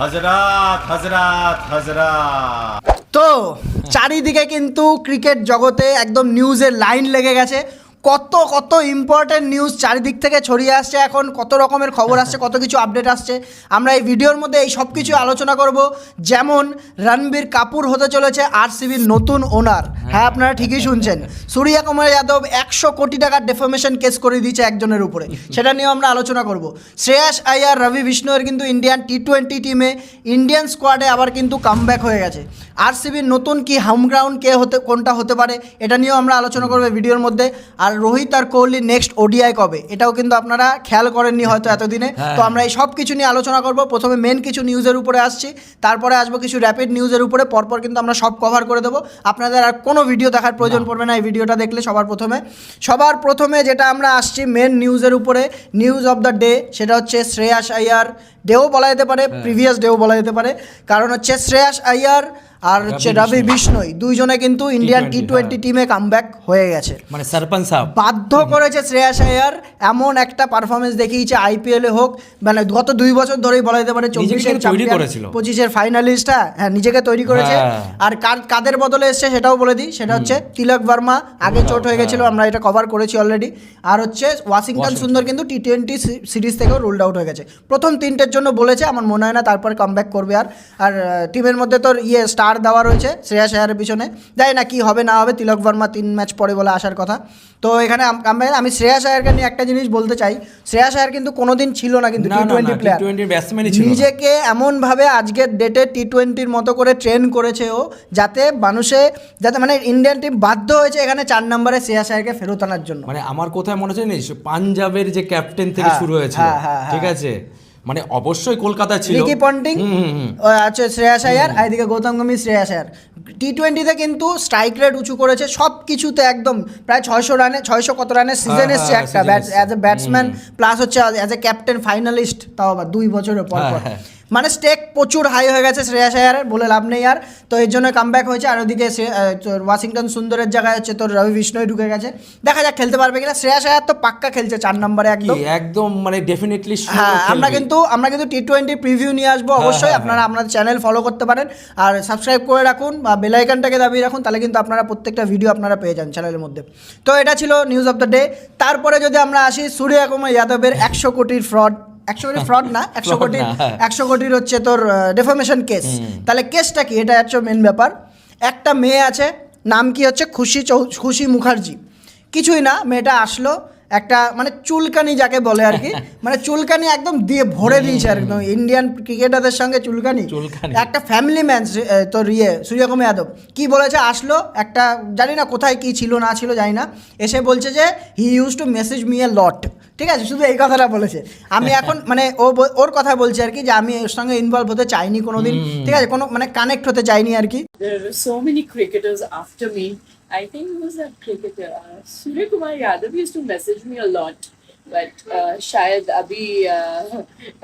হযরত হযরত হযরত। তো চারিদিকে কিন্তু ক্রিকেট জগতে একদম নিউজের লাইন লেগে গেছে। কত কত ইম্পর্টেন্ট নিউজ চারিদিক থেকে ছড়িয়ে আসছে, এখন কত রকমের খবর আসছে, কত কিছু আপডেট আসছে। আমরা এই ভিডিওর মধ্যে এই সব কিছু আলোচনা করব। যেমন রণবীর কাপুর হতে চলেছে আরসিবির নতুন ওনার। হ্যাঁ, আপনারা ঠিকই শুনছেন। সূর্যা কুমার যাদব 100 কোটি টাকার ডেফামেশন কেস করে দিয়েছে একজনের উপরে, সেটা নিয়েও আমরা আলোচনা করব। শ্রেয়াস আইয়ার, রবি বিষ্ণয়ের কিন্তু ইন্ডিয়ান টি20 টিমে, ইন্ডিয়ান স্কোয়াডে আবার কিন্তু কামব্যাক হয়ে গেছে। আরসিবির নতুন কি হোম গ্রাউন্ড কোনটা হতে পারে, এটা নিয়েও আমরা আলোচনা করবো ভিডিওর মধ্যে। আর রোহিত আর কোহলি নেক্সট ওডিআই কবে, এটাও কিন্তু আপনারা খেয়াল করেননি হয়তো এতদিনে। তো আমরা এই সব কিছু নিয়ে আলোচনা করব। প্রথমে মেন কিছু নিউজের উপরে আসছি, তারপরে আসবো কিছু র্যাপিড নিউজের উপরে। পরপর কিন্তু আমরা সব কভার করে দেবো, আপনাদের আর কোনো ভিডিও দেখার প্রয়োজন পড়বে না এই ভিডিওটা দেখলে। সবার প্রথমে যেটা আমরা আসছি মেন নিউজের উপরে, নিউজ অফ দ্য ডে, সেটা হচ্ছে শ্রেয়াস আইয়ার ডেও বলা যেতে পারে, প্রিভিয়াস ডেও বলা যেতে পারে। কারণ হচ্ছে শ্রেয়াস আইয়ার আর হচ্ছে রবি বিষ্ণয় দুইজনে কিন্তু ইন্ডিয়ান টি20 টিমে কামব্যাক হয়ে গেছে। মানে সরপঞ্চ সাহেব বাধ্য করেছে শ্রেয়াস আইয়ার, এমন একটা পারফরমেন্স দেখিয়েছে আইপিএলে হোক, মানে গত 2 বছর ধরেই বলা যেতে পারে। 24-এর চ্যাম্পিয়ন, 25-এর ফাইনালিস্ট, হ্যাঁ নিজেকে তৈরি করেছে। আর কাদের বদলে এসছে সেটাও বলে দিই, সেটা হচ্ছে তিলক ভার্মা, আগে চোট হয়ে গেছিলো, আমরা এটা কভার করেছি অলরেডি। আর হচ্ছে ওয়াশিংটন সুন্দর কিন্তু টি20 সিরিজ থেকেও রুলড আউট হয়ে গেছে। প্রথম 3টের জন্য বলেছে, আমার মনে হয় না তারপর কামব্যাক করবে। আর টিমের মধ্যে তোর স্টার দেওয়া রয়েছে শ্রেয়াস আইয়ারের পিছনে, জানি না কি হবে না হবে। তিলক ভার্মা 3 ম্যাচ পরে বলে আসার কথা। তো এখানে আমি শ্রেয়াস আইয়ারকে নিয়ে একটা জিনিস বলতে চাই, শ্রেয়াস আইয়ার কিন্তু কোনোদিন ছিল না কিন্তু টি20 প্লেয়ার, নিজেকে এমনভাবে আজকের ডেটে টি20-র মতো করে ট্রেন করেছে ও, যাতে মানে ইন্ডিয়ান টিম বাধ্য হয়েছে এখানে 4 নম্বরে শ্রেয়াস আইয়ারকে ফেরত আনার জন্য। মানে আমার কোথায় মনে হচ্ছে জানিস, পাঞ্জাবের যে ক্যাপ্টেন থেকে শুরু হয়েছিল, ঠিক আছে, মানে অবশ্যই কলকাতা ছিল রিকি পন্টিং, আচ্ছা শ্রেয়াস আইয়ার, এদিকে গৌতম গম্ভীর, শ্রেয়াস আইয়ার। টি20-তে কিন্তু স্ট্রাইক রেট উঁচু করেছে সব কিছুতে, একদম প্রায় 600 কত রানের সিজন এসছে একটা অ্যাজ এ ব্যাটসম্যান, প্লাস হচ্ছে অ্যাজ এ ক্যাপ্টেন ফাইনালিস্ট, তাও আবার 2 বছরের পর। মানে স্টেক প্রচুর হাই হয়ে গেছে শ্রেয়াস আইয়ারের, বলে লাভ নেই আর। তো এর জন্য কামব্যাক হয়েছে। আর ওদিকে ওয়াশিংটন সুন্দরের জায়গায় হচ্ছে তোর রবি বিষ্ণয় ঢুকে গেছে, দেখা যাক খেলতে পারবে কিনা। শ্রেয়াস আইয়ার তো পাক্কা খেলছে 4 নম্বরে একদম মানে ডেফিনেটলি। হ্যাঁ, আমরা কিন্তু টি20 প্রিভিউ নিয়ে আসবো অবশ্যই। আপনারা আপনাদের চ্যানেল ফলো করতে পারেন আর সাবস্ক্রাইব করে রাখুন বা বেল আইকনটাকে দাবিয়ে রাখুন, তাহলে কিন্তু আপনারা প্রত্যেকটা ভিডিও আপনারা পেয়ে যান চ্যানেলের মধ্যে। তো এটা ছিল নিউজ অফ দ্য ডে। তারপরে যদি আমরা আসি সূর্যা কুমার যাদবের 100 কোটির ফ্রড, 100 কোটির ফ্রড না, 100 কোটির হচ্ছে তোর ডেফামেশন কেস। তাহলে কেসটা কি, এটা হচ্ছে মেন ব্যাপার। একটা মেয়ে আছে, নাম কি হচ্ছে খুশি মুখার্জি, কিছুই না, মেয়েটা আসলো একটা মানে চুলকানি যাকে বলে আর কি, মানে চুলকানি একদম দিয়ে ভরে দিয়েছে একদম ইন্ডিয়ান ক্রিকেটারদের সঙ্গে চুলকানি। একটা ফ্যামিলি ম্যান তোর সূর্যা কুমার যাদব কি বলেছে, আসলো একটা, জানি না কোথায় কি ছিল না ছিল জানি না, এসে বলছে যে he use to message me a lot, ঠিক আছে, শুধু এই কথাটা বলেছে। আমি এখন মানে ওর কথা বলছে আর কি, যে আমি ওর সঙ্গে ইনভলভ হতে চাইনি কোনোদিন, ঠিক আছে, কোনো মানে কানেক্ট হতে চাইনি আর কি। There are so many cricketers after me. I think it was that cricketer Surya Kumar Yadav used to message me a lot, but शायद अभी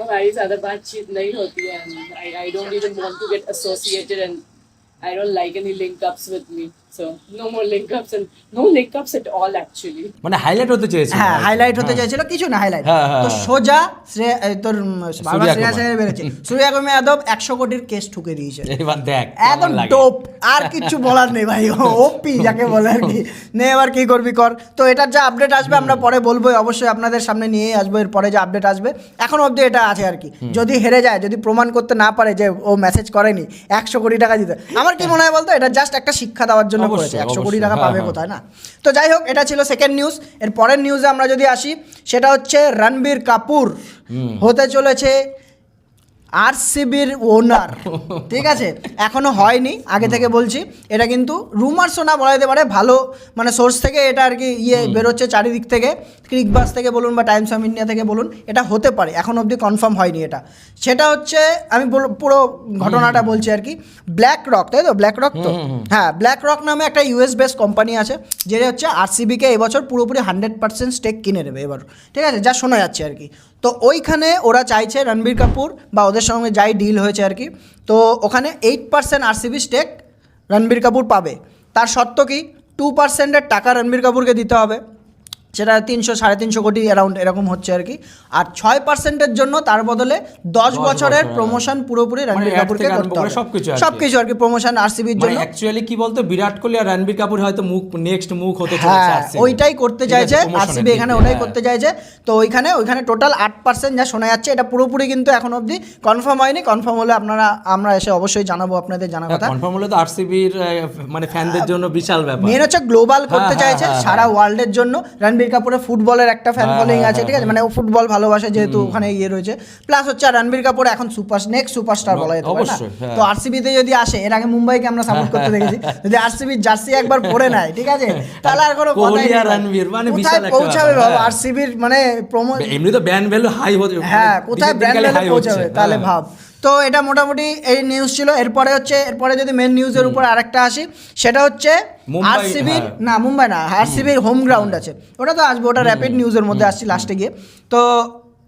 हमारी ज़्यादा बातचीत नहीं होती है, and I don't even want to get associated, and I don't like any link-ups with me. So no more link-ups, and no link-ups at all actually. মানে highlight হতে চেয়েছিল, হ্যাঁ হাইলাইট হতে চাইছিল, কিছু না হাইলাইট। তো সোজা তোর শ্রেয়াস আইয়ার বেড়েছে, সূর্যা কুমার যাদব 100 কোটির কেস ঠুকে দিয়েছে। এবার দেখ একদম টোপ, আর কিছু বলার নেই ভাই, ওপি যাকে বলে আর কি। নে এবার কি করবি কর। তো এটার যা আপডেট আসবে আমরা পরে বলবোই, অবশ্যই আপনাদের সামনে নিয়েই আসবো এর পরে যে আপডেট আসবে। এখন অবধি এটা আছে আর কি, যদি হেরে যায়, যদি প্রমাণ করতে না পারে যে ও মেসেজ করেনি, 100 কোটি টাকা দিতে, আমার কি মনে হয় বলতো, এটা জাস্ট একটা শিক্ষা দেওয়ার জন্য করেছে। 100 কোটি টাকা পাবে কোথায় না। তো যাই হোক, এটা ছিল সেকেন্ড নিউজ। এর পরের নিউজে আমরা যদি আসি, সেটা হচ্ছে রণবীর কাপুর হতে চলেছে আরসিবির ওনার, ঠিক আছে, এখনো হয়নি, আগে থেকে বলছি। এটা কিন্তু রুমার শোনা বলা যেতে পারে, ভালো মানে সোর্স থেকে এটা আর কি বেরোচ্ছে চারিদিক থেকে, ক্রিকবাস থেকে বলুন বা টাইমস অফ ইন্ডিয়া থেকে বলুন, এটা হতে পারে, এখন অবধি কনফার্ম হয়নি এটা। সেটা হচ্ছে, আমি পুরো ঘটনাটা বলছি আর কি। ব্ল্যাক রক, তাই তো, ব্ল্যাক রক তো, হ্যাঁ, ব্ল্যাক রক নামে একটা US বেসড কোম্পানি আছে, যেটা হচ্ছে আরসিবিকে এবছর পুরোপুরি 100% স্টেক কিনে নেবে এবার, ঠিক আছে, যা শোনা যাচ্ছে আর কি। তো ওইখানে ওরা চাইছে রণবীর কাপুর বা ওদের সঙ্গে যাই ডিল হয়েছে আর কি, তো ওখানে 8% আরসিবি স্টেক রণবীর কাপুর পাবে। তার শর্ত কি, 2%-এর টাকা রণবীর কাপুরকে দিতে হবে, সেটা 300-350 কোটি অ্যারাউন্ড এরকম হচ্ছে আর কি। আর 6%-এর জন্য তার বদলে 10 বছরের প্রমোশন পুরোপুরি রণবীর ad কাপুরকে থেকে আরম্ভ করতে করে হবে। সবকিছু আর কি। সবকিছু আর কি প্রমোশন আরসিবির মানে জন্য। অ্যাকচুয়ালি কি বলতো বিরাট কোহলি আর রণবীর কাপুর হয়তো নেক্সট মুখ হতে চলেছে হ্যাঁ RCB ওইটাই করতে ঠিক আছে, চাইছে promotion এর আরসিবি, দিক এখানে দিয়ে, ওটাই হ্যাঁ। করতে চাইছে। তো ওইখানে টোটাল 8% যা শোনা যাচ্ছে, এটা পুরোপুরি কিন্তু এখন অবধি কনফার্ম হয়নি। কনফার্ম হলে আমরা এসে অবশ্যই জানাবো, আপনাদের জানা কথা। কনফার্ম হলে তো আরসিবির মানে ফ্যানদের জন্য বিশাল ব্যাপার। মেন হচ্ছে গ্লোবাল করতে হ্যাঁ, চাইছে হ্যাঁ, সারা ওয়ার্ল্ডের জন্য। রণবীর কাপুরের ফুটবলের একটা ফ্যান ফলোইং আছে, ঠিক আছে, মানে ও ফুটবল ভালোবাসে যেহেতু ওখানে ইয়ে রয়েছে। প্লাস হচ্ছে রণবীর কাপুর এখন নেক্সট সুপারস্টার বলা যেতে পারে না। অবশ্যই, হ্যাঁ। তো আরসিবিতে যদি আসে, এর আগে মুম্বাইকে আমরা সাপোর্ট করতে দেখেছি, যদি আরসিবির জার্সি একবার পরে নেয়, ঠিক আছে, তাহলে আর কোনো কথাই কোহলি নেই। আর রণবীর মানে বিশাল কোথায় একটা পৌঁছাবে ব্যাপার, ভাবো হ্যাঁ। আরসিবির মানে এমনি তো ব্যান্ড ভ্যালু হাই হচ্ছে, হ্যাঁ কোথায় ব্র্যান্ড ভ্যালু হাই পৌঁছাবে হচ্ছে, তাহলে হ্যাঁ। ভাব। তো এটা মোটামুটি এই নিউজ ছিল। এরপরে যদি মেন নিউজের উপর আরেকটা আসি, সেটা হচ্ছে মুম্বাই, আরসিবির হ্যাঁ। মুম্বাই না, আরসিবির হোম গ্রাউন্ড আছে, ওটা তো আসবে, ওটা র্যাপিড নিউজের মধ্যে আসছি লাস্টে গিয়ে। তো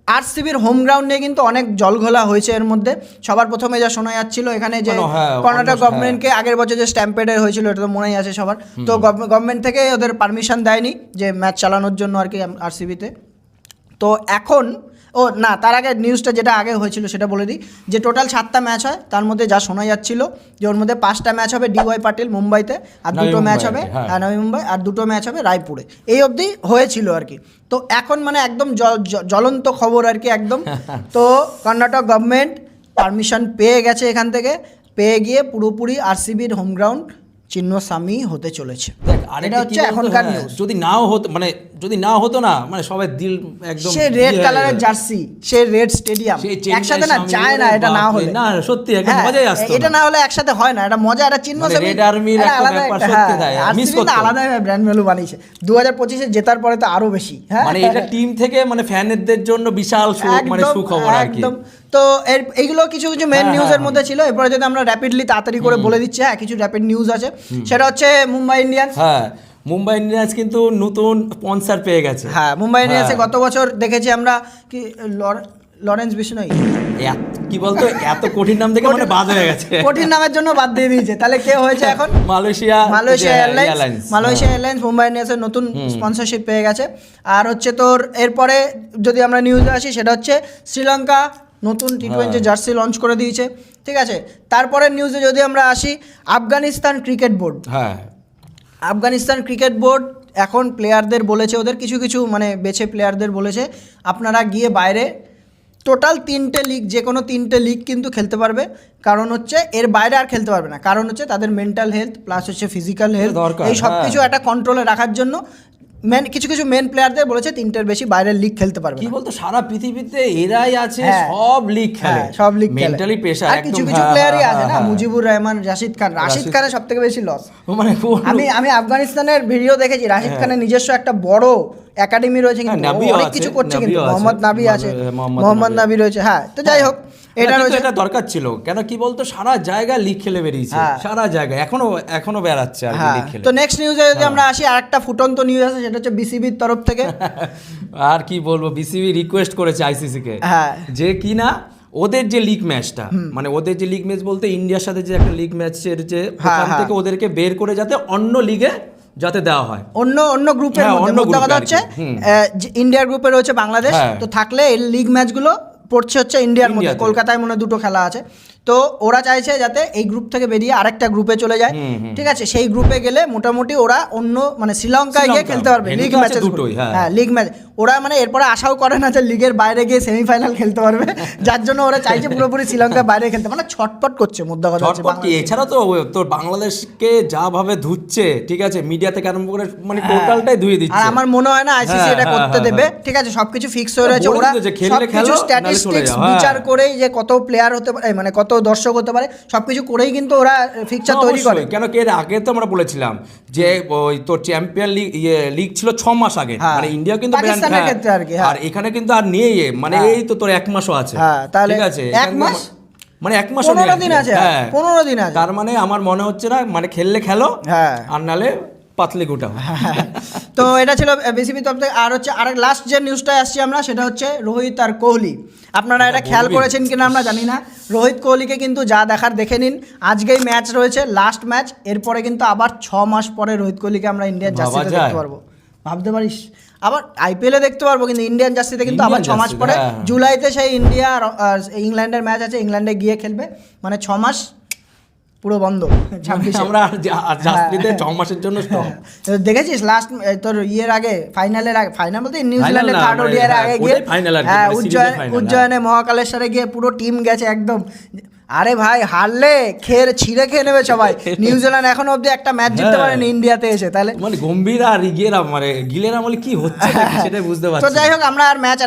আরসিবির হোম গ্রাউন্ড নিয়ে কিন্তু অনেক জলঘোলা হয়েছে এর মধ্যে। সবার প্রথমে যা শোনা যাচ্ছিল এখানে যে হ্যাঁ, কর্ণাটক almost, গভর্নমেন্টকে আগের বছর যে স্ট্যাম্পেডের হয়েছিল, এটা তো মনেই আছে সবার। তো গভর্নমেন্ট থেকে ওদের পারমিশন দেয়নি যে ম্যাচ চালানোর জন্য আর কি আরসিবিতে। তো এখন তার আগে নিউজটা যেটা আগে হয়েছিল সেটা বলে দিই, যে টোটাল 7টা ম্যাচ হয়, তার মধ্যে যা শোনা যাচ্ছিল যে ওর মধ্যে 5টা ম্যাচ হবে ডিওয়াই পাটিল মুম্বাইতে, আর নবী 2টো ম্যাচ মুম্বাইতে, হবে হ্যাঁ। নবী মুম্বাই, আর 2টো ম্যাচ হবে রায়পুরে। এই অবধি হয়েছিল আর কি। তো এখন মানে একদম জ্বলন্ত খবর আর কি একদম। তো কর্ণাটক গভর্নমেন্ট পারমিশন পেয়ে গেছে এখান থেকে, পেয়ে গিয়ে পুরোপুরি আরসিবির হোম গ্রাউন্ড চিহ্নস্বামী হতে চলেছে। দেখ, এটা আরেকটা কি হচ্ছে বলতো, এখনকার হ্যাঁ, নিউজ। যদি নাও হতো না, মানে সবাই দিল একদম সে রেড ইয়ে কালারের হয়ে যেত। জার্সি, সে রেড স্টেডিয়াম, সেই চেন্নাই একসাথে না স্বামী, যায় না এটা না বাপরে, হলে। না সত্যি একটা হ্যাঁ, মজাই আসতো এটা না হলে একসাথে হয় না, এটা মজা, এটা চিহ্ন মানে স্বামী, red army র এটা একটা আলাদা ব্যাপার একটা, সত্যি হ্যাঁ, তাই, miss RCB করতো। না আলাদা ব্র্যান্ড ভ্যালু বানিয়েছে 2025-এ জেতার পরে তো আরো বেশি। হ্যাঁ মানে এটা টিম থেকে মানে ফ্যানদের জন্য বিশাল মানে একদম, সুখবর আর কি। একদম। তো এইগুলো কিছু কিছু মেন হ্যাঁ, নিউজের হ্যাঁ, মধ্যে ছিল। এরপরে যদি আমরা র্যাপিডলি তাড়াতাড়ি করে বলে দিচ্ছি, হ্যাঁ কিছু র্যাপিড নিউজ আছে। সেটা হচ্ছে মুম্বাই ইন্ডিয়ান্স। হ্যাঁ, মুম্বাই ইন্ডিয়ান্স কিন্তু নতুন স্পন্সর পেয়ে গেছে। হ্যাঁ মুম্বাই ইন্ডিয়ান্সে হ্যাঁ। গত বছর দেখেছি আমরা কি লরেন্স বিষ্ণই, কি বলতো এত কঠিন নাম থেকে মানে বাদ হয়ে গেছে, কঠিন নামের জন্য বাদ দিয়ে দিয়েছে। তাহলে কে হয়েছে এখন? মালয়েশিয়া এয়ারলাইন্স মুম্বাই ইন্ডিয়ান্সের নতুন স্পন্সরশিপ পেয়ে গেছে। আর হচ্ছে তোর এরপরে যদি আমরা নিউজে আসি, সেটা হচ্ছে শ্রীলঙ্কা নতুন T20 জার্সি লঞ্চ করে দিয়েছে, ঠিক আছে। তারপরের নিউজে যদি আমরা আসি, আফগানিস্তান ক্রিকেট বোর্ড, হ্যাঁ আফগানিস্তান ক্রিকেট বোর্ড এখন প্লেয়ারদের বলেছে, ওদের কিছু কিছু মানে বেছে প্লেয়ারদের বলেছে আপনারা গিয়ে বাইরে টোটাল 3টে লিগ, যে কোনো 3টে লিগ কিন্তু খেলতে পারবে। কারণ হচ্ছে এর বাইরে আর খেলতে পারবে না, কারণ হচ্ছে তাদের মেন্টাল হেলথ প্লাস হচ্ছে ফিজিক্যাল হেলথ, দরকার, এই সব হ্যাঁ। কিছু একটা কন্ট্রোলে রাখার জন্য কিছু কিছু মেন প্লেয়ারদের বলেছে 3টের বেশি বাইরের লিগ খেলতে পারবে কি না। বলতো সারা পৃথিবীতে এরাই আছে, হ্যাঁ। সব লিগ খেলে, হ্যাঁ, সব লিগ খেলে। মেন্টালি প্রেসার আর কিছু কিছু প্লেয়ারই আছে না, মুজিবুর রহমান, রাশিদ খানের সব থেকে বেশি লস। মানে আমি আফগানিস্তানের ভিডিও দেখেছি, রাশিদ খানের নিজস্ব একটা বড় একাডেমি রয়েছে, কিন্তু হ্যাঁ, ও নাবিও অনেক আছে, কিছু করছে, কিন্তু নাবিও আছে, মোহাম্মদ নাবি আছে, মোহাম্মদ মোহাম্মদ নাবি। নাবি রয়েছে। হ্যাঁ তো যাই হোক, এটা কিন্তু রয়েছে। এটা দরকার ছিল, কেন কি বলতো সারা জায়গায় লিগ খেলে বেরিয়েছে, হ্যাঁ। সারা জায়গায় এখনো বেড়াচ্ছে আর হ্যাঁ লিগ খেলে। তো নেক্সট নিউজে যদি আমরা আসি, আরেকটা ফুটন্ত নিউজ আছে, সেটা হচ্ছে বিসিবির তরফ থেকে। আর কি বলবো, বিসিবি রিকোয়েস্ট করেছে আইসিসি কে, হ্যাঁ। যে কি না ওদের যে লিগ ম্যাচটা, মানে ওদের যে লিগ ম্যাচ বলতে ইন্ডিয়ার সাথে যে একটা লিগ ম্যাচের যে হ্যাঁ, ওখান থেকে ওদেরকে বের করে যাতে অন্য লিগে যাতে দেওয়া হয়, অন্য গ্রুপের হ্যাঁ, মধ্যে অন্য মোদ্দা কথা গ্রুপে আর হচ্ছে কি, যে ইন্ডিয়ার গ্রুপে রয়েছে বাংলাদেশ, হ্যাঁ। তো থাকলে এই লিগ ম্যাচগুলো পড়ছে হচ্ছে ইন্ডিয়ার মধ্যে, ইন্ডিয়াতে। কলকাতায় মনে হয় 2টো খেলা আছে। তো ওরা চাইছে যাতে এই গ্রুপ থেকে বেরিয়ে আরেকটা গ্রুপে চলে যায়, ঠিক আছে। সেই গ্রুপে গেলে মোটামুটি ওরা অন্য মানে শ্রীলঙ্কায় গিয়ে খেলতে পারবে লিগ এদিকে আছে ম্যাচে দুটোই, হ্যাঁ। হ্যাঁ লিগ ম্যাচ। ওরা মানে এরপরে আশাও করে না যে লিগের বাইরে গিয়ে সেমিফাইনাল খেলতে পারবে, যার জন্য ওরা চাইছে পুরোপুরি শ্রীলঙ্কার বাইরে খেলতে, মানে ছটপট করছে মোদ্দা কথা হচ্ছে ঝটপট কি, বাংলাদেশ। এছাড়া তো তোর বাংলাদেশকে যা ভাবে ধুচ্ছে, ঠিক আছে, মিডিয়া থেকে আরম্ভ করে মানে টোটালটাই ধুয়ে আর দিচ্ছে। আমার মনে হয় না আইসিসি হ্যাঁ, এটা হ্যাঁ, করতে হ্যাঁ, দেবে, হ্যাঁ। ঠিক আছে। সবকিছু ফিক্স হয়ে রয়েছে, বলে ওরা দিতে যে খেললে সবকিছু খেলো, নাহলে চলে স্ট্যাটিস্টিক্স যাও, হ্যাঁ। বিচার করেই যে কত প্লেয়ার হতে পারে, মানে কত দর্শক হতে পারে, সবকিছু করেই কিন্তু ওরা ফিক্সচার তৈরি করে। কেন কি এর আগে তো আমরা বলেছিলাম যে ওই তোর চ্যাম্পিয়ন লিগ ছিল 6 মাস আগে, হ্যাঁ। মানে ইন্ডিয়া কিন্তু পাকিস্তানের ক্ষেত্রে আর কি, হ্যাঁ। আর এখানে কিন্তু আর নেই, মানে হ্যাঁ। এই তো তোর 1 মাসও আছে, হ্যাঁ, তাহলে ঠিক আছে, 1 মাস? মানে 1 মাস 15 দিন আছে, 15 দিন আছে। তার মানে আমার মনে হচ্ছে না, মানে খেললে খেলো, হ্যাঁ। আর নালে পাতলে গোটা। তো এটা ছিল বিসিবি তরফ থেকে। আর হচ্ছে আরেক লাস্ট যে নিউজটায় আসছি আমরা, সেটা হচ্ছে রোহিত আর কোহলি। আপনারা এটা খেয়াল করেছেন কিনা আমরা জানি না, রোহিত কোহলিকে কিন্তু যা দেখার দেখে নিন। আজকেই ম্যাচ রয়েছে, লাস্ট ম্যাচ, এরপরে কিন্তু আবার 6 মাস পরে রোহিত কোহলিকে আমরা ইন্ডিয়ার জার্সিতে দেখতে পারবো। ভাবতে পারিস আবার আইপিএলে দেখতে পারবো, কিন্তু ইন্ডিয়ান জার্সিতে কিন্তু আবার 6 মাস জার্সি, পরে হ্যাঁ। জুলাইতে সেই ইন্ডিয়া আর ইংল্যান্ডের ম্যাচ আছে, ইংল্যান্ডে গিয়ে খেলবে, মানে 6 মাস পুরো বন্ধ 26 আমরা আর জার্সিতে 6 মাসের জন্য স্টপ। দেখেছিস লাস্ট তোর ইয়ের আগে ফাইনাল বলতে নিউজিল্যান্ডের না, থার্ড মানে ওডিআর আগে হ্যাঁ, গিয়ে ওটাই final আর কি, হ্যাঁ মানে series এর final, উজ্জয়নে মহাকালেশ্বরে গিয়ে পুরো টিম গেছে একদম। আরে ভাই হারলে ছিঁড়ে খেয়ে নেবে সবাই। নিউজিল্যান্ড এখনো অবধি একটা ম্যাচ জিততে হ্যাঁ। পারেনি ইন্ডিয়াতে এসে, তাহলে মানে গম্ভীর আর ইগেরা মানে গিলেরা বলে কি হচ্ছে নাকি সেটাই বুঝতে তো পারছি যাই না। হোক আমরা আর ম্যাচ না।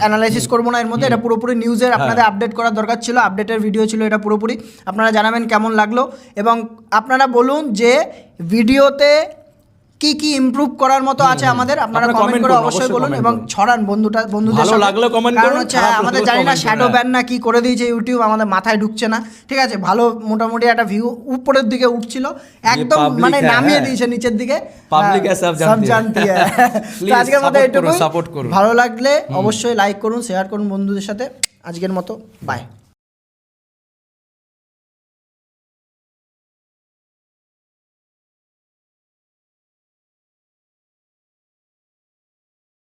অ্যানালাইসিস করবো না এর মধ্যে, এটা পুরোপুরি নিউজের আপনাদের আপডেট করার দরকার ছিল, আপডেটের ভিডিও ছিল এটা পুরোপুরি। আপনারা জানাবেন কেমন লাগলো, এবং আপনারা বলুন যে ভিডিওতে কি কি ইমপ্রুভ করার মতো আছে আমাদের, আপনারা আপনারা কমেন্ট comment করে করুন, অবশ্যই অবশ্যই বলুন, comment এবং করুন। ছড়ান বন্ধুদের ভালো সাথে। লাগলেও comment কারণ করুন, হচ্ছে খারাপ আমাদের লাগলেও জানি না comment শ্যাডো করুন। ব্যান না কি করে দিয়েছে ইউটিউব, আমাদের মাথায় ঢুকছে না, ঠিক আছে। ভালো মোটামুটি একটা ভিউ উপরের দিকে উঠছিল, একদম public মানে হ্যাঁ, নামিয়ে হ্যাঁ। দিয়েছে নিচের দিকে। Public হ্যাঁ, है, सब সব जानती है। জানতি है। তো Please, আজকের মতো support করুন, এটুকুই। support করুন। ভালো লাগলে অবশ্যই লাইক করুন, শেয়ার করুন বন্ধুদের সাথে। আজকের মতো বাই।